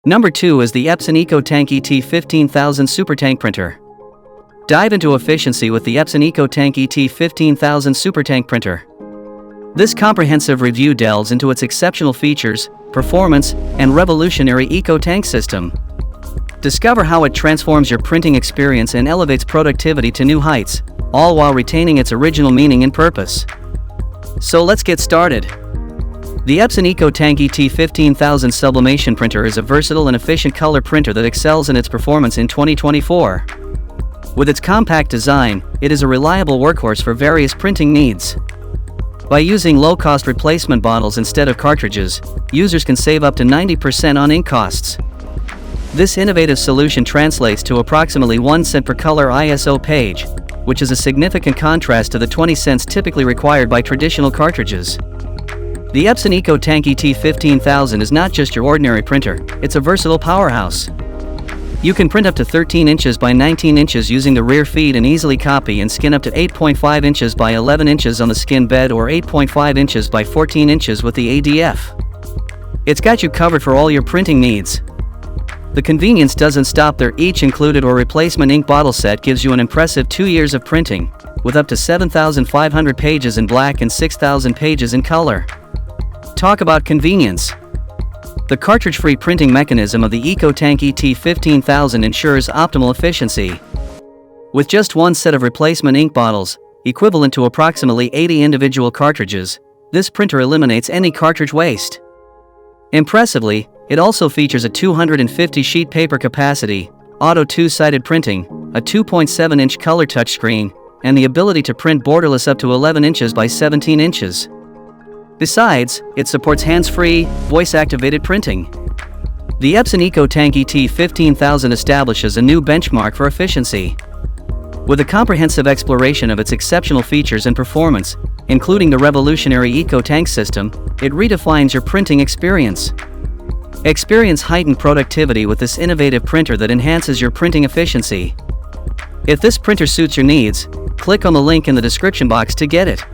Number 2 is the Epson EcoTank ET-15000 SuperTank printer. Dive into efficiency with the Epson EcoTank ET-15000 SuperTank printer. This comprehensive review delves into its exceptional features, performance, and revolutionary EcoTank system. Discover how it transforms your printing experience and elevates productivity to new heights, all while retaining its original meaning and purpose. So let's get started. The Epson EcoTank ET-15000 Sublimation printer is a versatile and efficient color printer that excels in its performance in 2024. With its compact design, it is a reliable workhorse for various printing needs. By using low-cost replacement bottles instead of cartridges, users can save up to 90% on ink costs. This innovative solution translates to approximately 1 cent per color ISO page, which is a significant contrast to the 20 cents typically required by traditional cartridges. The Epson EcoTank ET-15000 is not just your ordinary printer, it's a versatile powerhouse. You can print up to 13 inches by 19 inches using the rear feed and easily copy and skin up to 8.5 inches by 11 inches on the skin bed or 8.5 inches by 14 inches with the ADF. It's got you covered for all your printing needs. The convenience doesn't stop there. Each included or replacement ink bottle set gives you an impressive 2 years of printing, with up to 7,500 pages in black and 6,000 pages in color. Talk about convenience. The cartridge-free printing mechanism of the EcoTank ET-15000 ensures optimal efficiency. With just one set of replacement ink bottles, equivalent to approximately 80 individual cartridges, this printer eliminates any cartridge waste. Impressively, it also features a 250 sheet paper capacity, auto two-sided printing, a 2.7-inch color touchscreen, and the ability to print borderless up to 11 inches by 17 inches. Besides, it supports hands-free, voice-activated printing. The Epson EcoTank ET-15000 establishes a new benchmark for efficiency. With a comprehensive exploration of its exceptional features and performance, including the revolutionary EcoTank system, it redefines your printing experience. Experience heightened productivity with this innovative printer that enhances your printing efficiency. If this printer suits your needs, click on the link in the description box to get it.